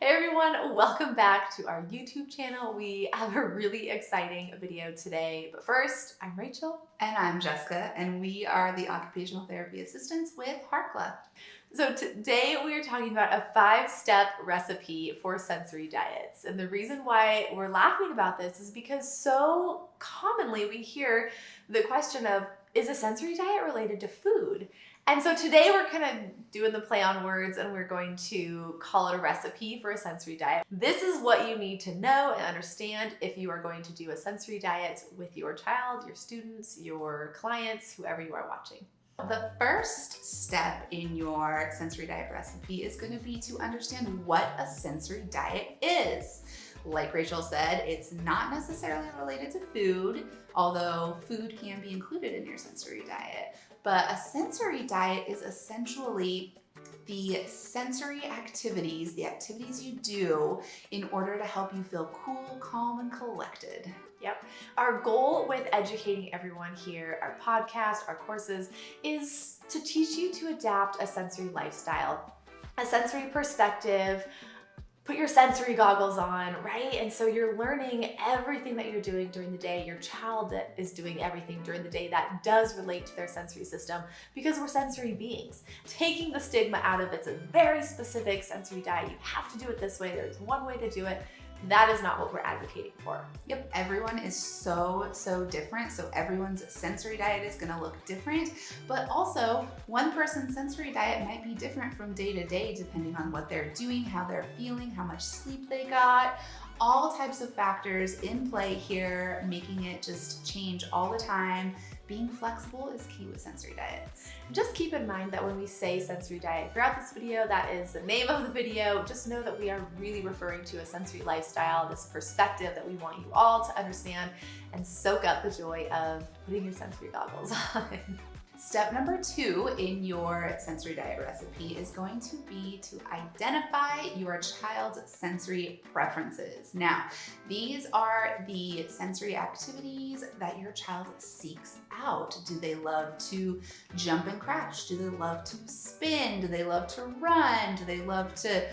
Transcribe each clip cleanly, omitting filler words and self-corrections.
Hey everyone, welcome back to our YouTube channel. We have a really exciting video today, but first, I'm Rachel. And I'm Jessica, and we are the Occupational Therapy Assistants with Harkla. So today we are talking about a 5-step recipe for sensory diets. And the reason why we're laughing about this is because so commonly we hear the question of, is a sensory diet related to food? And so today we're kind of doing the play on words and we're going to call it a recipe for a sensory diet. This is what you need to know and understand if you are going to do a sensory diet with your child, your students, your clients, whoever you are watching. The first step in your sensory diet recipe is going to be to understand what a sensory diet is. Like Rachel said, it's not necessarily related to food, although food can be included in your sensory diet. But a sensory diet is essentially the sensory activities, the activities you do in order to help you feel cool, calm, and collected. Yep. Our goal with educating everyone here, our podcast, our courses, is to teach you to adapt a sensory lifestyle, a sensory perspective. Put your sensory goggles on, right? And so you're learning everything that you're doing during the day. Your child is doing everything during the day that does relate to their sensory system because we're sensory beings. Taking the stigma out of it's a very specific sensory diet. You have to do it this way. There's one way to do it. That is not what we're advocating for. Yep, everyone is so different. So everyone's sensory diet is gonna look different, but also one person's sensory diet might be different from day to day depending on what they're doing, how they're feeling, how much sleep they got. All types of factors in play here, making it just change all the time. Being flexible is key with sensory diets. Just keep in mind that when we say sensory diet throughout this video, that is the name of the video. Just know that we are really referring to a sensory lifestyle, this perspective that we want you all to understand and soak up the joy of putting your sensory goggles on. Step number 2 in your sensory diet recipe is going to be to identify your child's sensory preferences. Now, these are the sensory activities that your child seeks out. Do they love to jump and crash? Do they love to spin? Do they love to run? Do they love to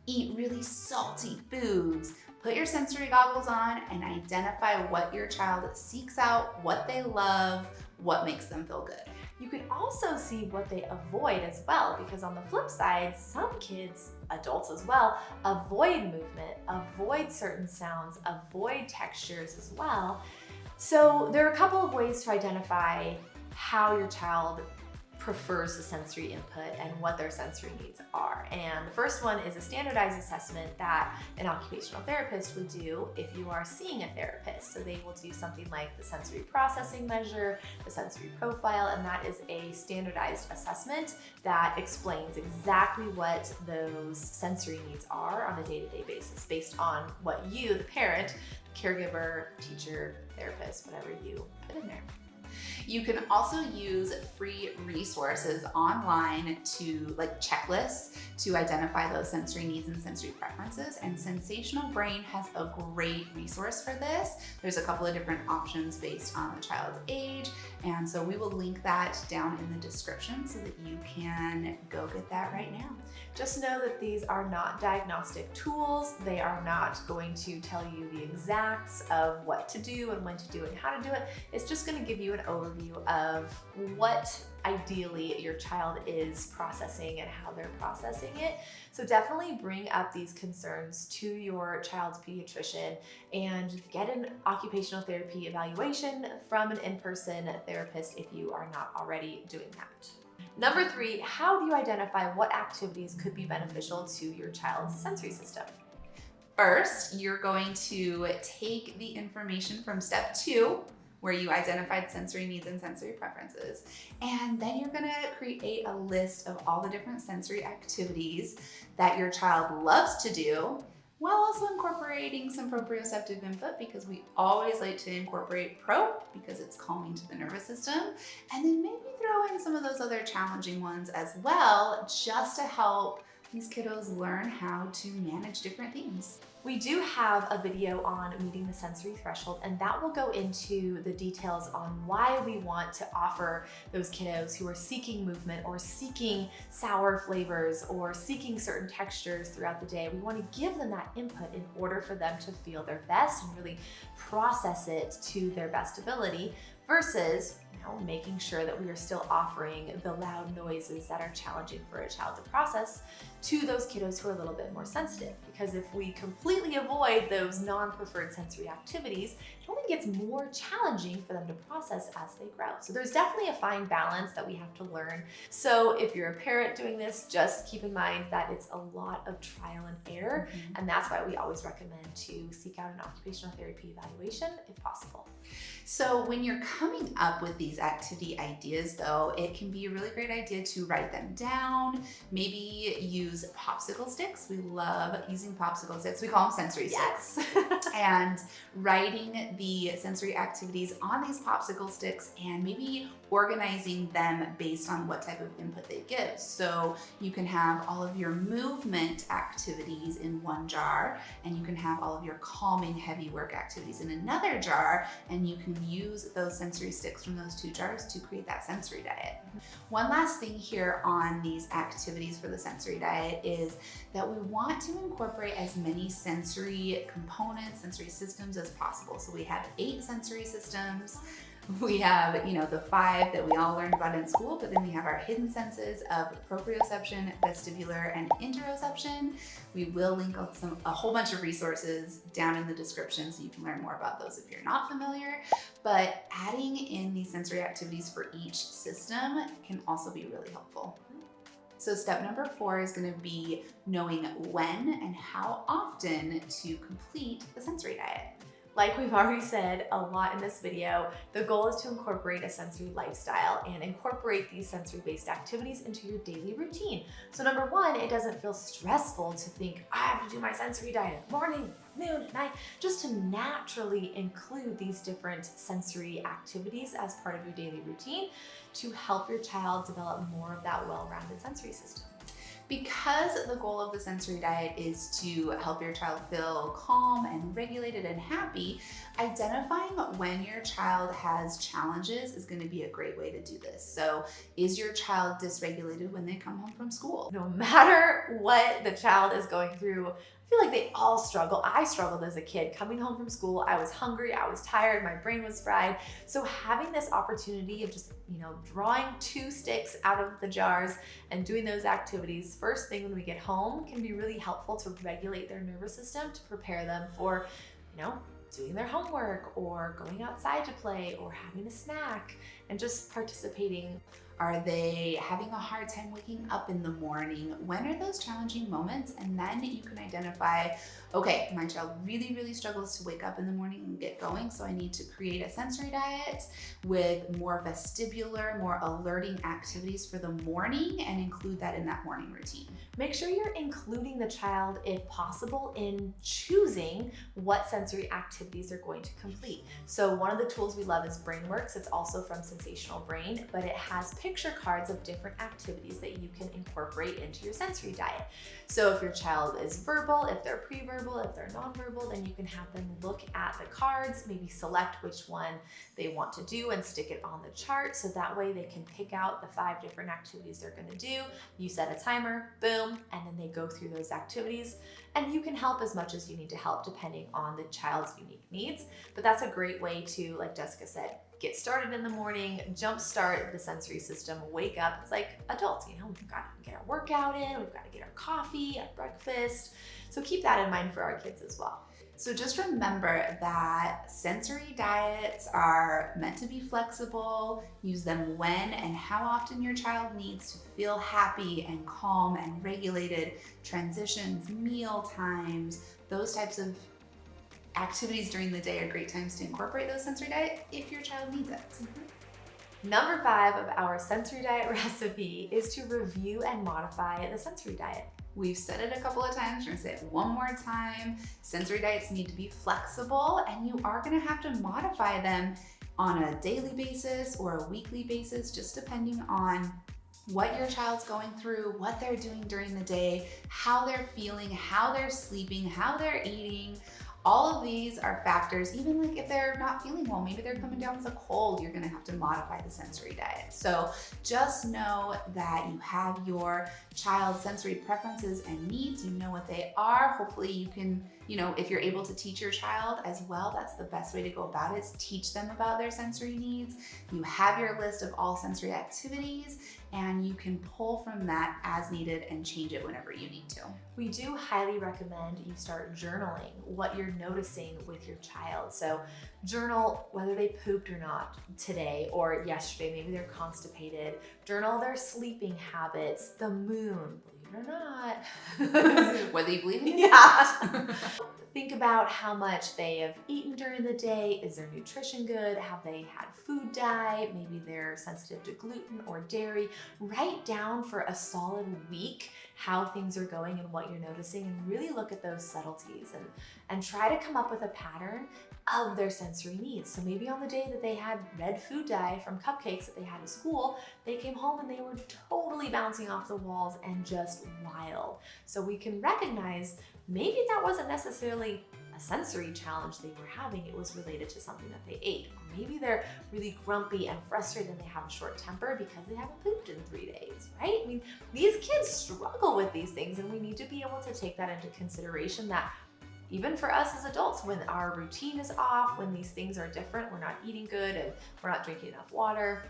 eat really salty foods? Put your sensory goggles on and identify what your child seeks out, what they love, what makes them feel good. You can also see what they avoid as well, because on the flip side, some kids, adults as well, avoid movement, avoid certain sounds, avoid textures as well. So there are a couple of ways to identify how your child prefers the sensory input and what their sensory needs are. And the first one is a standardized assessment that an occupational therapist would do if you are seeing a therapist. So they will do something like the sensory processing measure, the sensory profile, and that is a standardized assessment that explains exactly what those sensory needs are on a day-to-day basis based on what you, the parent, caregiver, teacher, therapist, whatever you put in there. You can also use free resources online to like checklists to identify those sensory needs and sensory preferences. And Sensational Brain has a great resource for this. There's a couple of different options based on the child's age. And so we will link that down in the description so that you can go get that right now. Just know that these are not diagnostic tools. They are not going to tell you the exacts of what to do and when to do it and how to do it. It's just going to give you an overview of what ideally your child is processing and how they're processing it. So definitely bring up these concerns to your child's pediatrician and get an occupational therapy evaluation from an in-person therapist if you are not already doing that. Number 3, how do you identify what activities could be beneficial to your child's sensory system? First, you're going to take the information from step 2, where you identified sensory needs and sensory preferences, and then you're gonna create a list of all the different sensory activities that your child loves to do, while also incorporating some proprioceptive input, because we always like to incorporate pro because it's calming to the nervous system, and then maybe throw in some of those other challenging ones as well, just to help these kiddos learn how to manage different things. We do have a video on meeting the sensory threshold, and that will go into the details on why we want to offer those kiddos who are seeking movement or seeking sour flavors or seeking certain textures throughout the day. We want to give them that input in order for them to feel their best and really process it to their best ability, versus making sure that we are still offering the loud noises that are challenging for a child to process to those kiddos who are a little bit more sensitive. Because if we completely avoid those non-preferred sensory activities, it only gets more challenging for them to process as they grow. So there's definitely a fine balance that we have to learn. So if you're a parent doing this, just keep in mind that it's a lot of trial and error, and that's why we always recommend to seek out an occupational therapy evaluation if possible. So when you're coming up with these activity ideas though, it can be a really great idea to write them down, maybe use popsicle sticks. We love using popsicle sticks. We call them sensory sticks. And writing the sensory activities on these popsicle sticks and maybe organizing them based on what type of input they give. So you can have all of your movement activities in one jar, and you can have all of your calming heavy work activities in another jar, and you can use those sensory sticks from those two jars to create that sensory diet. One last thing here on these activities for the sensory diet is that we want to incorporate as many sensory components, sensory systems as possible. So we have 8 sensory systems. We have, the 5 that we all learned about in school, but then we have our hidden senses of proprioception, vestibular, and interoception. We will link a whole bunch of resources down in the description so you can learn more about those if you're not familiar. But adding in these sensory activities for each system can also be really helpful. So step number 4 is going to be knowing when and how often to complete the sensory diet. Like we've already said a lot in this video, the goal is to incorporate a sensory lifestyle and incorporate these sensory-based activities into your daily routine. So number 1, it doesn't feel stressful to think, I have to do my sensory diet morning, noon, at night, just to naturally include these different sensory activities as part of your daily routine to help your child develop more of that well-rounded sensory system. Because the goal of the sensory diet is to help your child feel calm and regulated and happy, identifying when your child has challenges is going to be a great way to do this. So is your child dysregulated when they come home from school? No matter what the child is going through, I feel like they all struggle. I struggled as a kid coming home from school. I was hungry, I was tired, my brain was fried. So having this opportunity of just, drawing 2 sticks out of the jars and doing those activities first thing when we get home can be really helpful to regulate their nervous system, to prepare them for, doing their homework or going outside to play or having a snack and just participating. Are they having a hard time waking up in the morning? When are those challenging moments? And then you can identify, okay, my child really, really struggles to wake up in the morning and get going, so I need to create a sensory diet with more vestibular, more alerting activities for the morning and include that in that morning routine. Make sure you're including the child, if possible, in choosing what sensory activities they're going to complete. So one of the tools we love is BrainWorks. It's also from Sensational Brain, but it has picture cards of different activities that you can incorporate into your sensory diet. So if your child is verbal, if they're pre-verbal, if they're non-verbal, then you can have them look at the cards, maybe select which one they want to do and stick it on the chart. So that way they can pick out the 5 different activities they're going to do. You set a timer, boom, and then they go through those activities. And you can help as much as you need to help depending on the child's unique needs. But that's a great way to, like Jessica said, get started in the morning, jumpstart the sensory system, wake up. It's like adults, we've got to get our workout in, we've got to get our coffee, our breakfast. So keep that in mind for our kids as well. So just remember that sensory diets are meant to be flexible. Use them when and how often your child needs to feel happy and calm and regulated. Transitions, meal times, those types of activities during the day are great times to incorporate those sensory diet if your child needs it. Number 5 of our sensory diet recipe is to review and modify the sensory diet. We've said it a couple of times, we're gonna say it one more time. Sensory diets need to be flexible, and you are gonna have to modify them on a daily basis or a weekly basis, just depending on what your child's going through, what they're doing during the day, how they're feeling, how they're sleeping, how they're eating. All of these are factors, even like if they're not feeling well, maybe they're coming down with a cold, you're gonna have to modify the sensory diet. So just know that you have your child's sensory preferences and needs, you know what they are. Hopefully you can, if you're able to teach your child as well, that's the best way to go about it, is teach them about their sensory needs. You have your list of all sensory activities, and you can pull from that as needed and change it whenever you need to. We do highly recommend you start journaling what you're noticing with your child. So journal whether they pooped or not today or yesterday, maybe they're constipated. Journal their sleeping habits, the moon, believe it or not. Whether you believe it or Yeah. Think about how much they have eaten during the day. Is their nutrition good? Have they had food dye? Maybe they're sensitive to gluten or dairy. Write down for a solid week how things are going and what you're noticing, and really look at those subtleties and try to come up with a pattern of their sensory needs. So maybe on the day that they had red food dye from cupcakes that they had at school, they came home and they were totally bouncing off the walls and just wild. So we can recognize maybe that wasn't necessarily a sensory challenge they were having, it was related to something that they ate. Or maybe they're really grumpy and frustrated and they have a short temper because they haven't pooped in 3 days, right? I mean, these kids struggle with these things, and we need to be able to take that into consideration, that even for us as adults, when our routine is off, when these things are different, we're not eating good and we're not drinking enough water,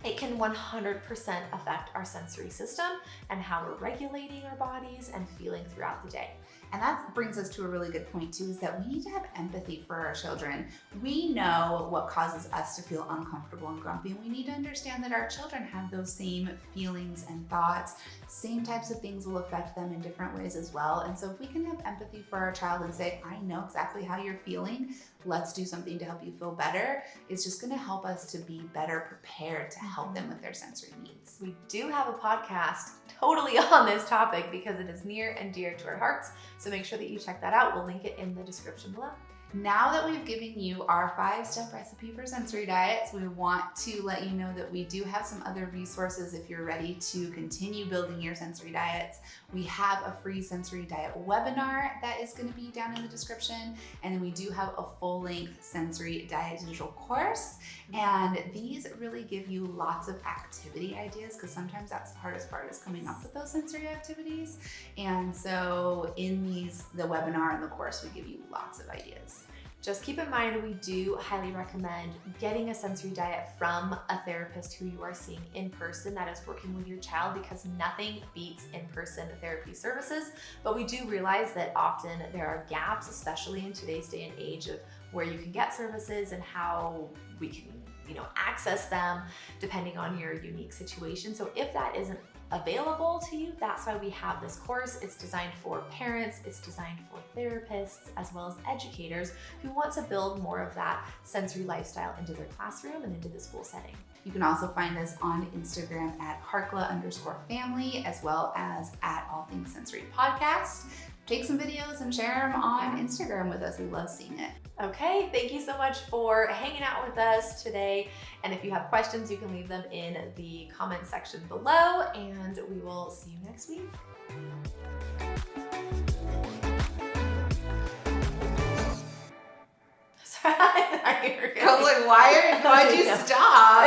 it can 100% affect our sensory system and how we're regulating our bodies and feeling throughout the day. And that brings us to a really good point too, is that we need to have empathy for our children. We know what causes us to feel uncomfortable and grumpy, and we need to understand that our children have those same feelings and thoughts. Same types of things will affect them in different ways as well. And so if we can have empathy for our child and say, I know exactly how you're feeling, let's do something to help you feel better, it's just gonna help us to be better prepared to help them with their sensory needs. We do have a podcast totally on this topic because it is near and dear to our hearts. So make sure that you check that out. We'll link it in the description below. Now that we've given you our 5-step recipe for sensory diets, we want to let you know that we do have some other resources if you're ready to continue building your sensory diets. We have a free sensory diet webinar that is going to be down in the description, and then we do have a full-length sensory diet digital course. And these really give you lots of activity ideas, because sometimes that's the hardest part, is coming up with those sensory activities. And so in the webinar and the course, we give you lots of ideas. Just keep in mind, we do highly recommend getting a sensory diet from a therapist who you are seeing in person that is working with your child, because nothing beats in-person therapy services. But we do realize that often there are gaps, especially in today's day and age, of where you can get services and how we can, access them depending on your unique situation. So if that isn't available to you, that's why we have this course. It's designed for parents, it's designed for therapists, as well as educators who want to build more of that sensory lifestyle into their classroom and into the school setting. You can also find us on Instagram at Harkla_family, as well as at All Things Sensory Podcast. Take some videos and share them on Instagram with us. We love seeing it. Okay, thank you so much for hanging out with us today. And if you have questions, you can leave them in the comment section below, and we will see you next week. Sorry. I was like, why'd you stop?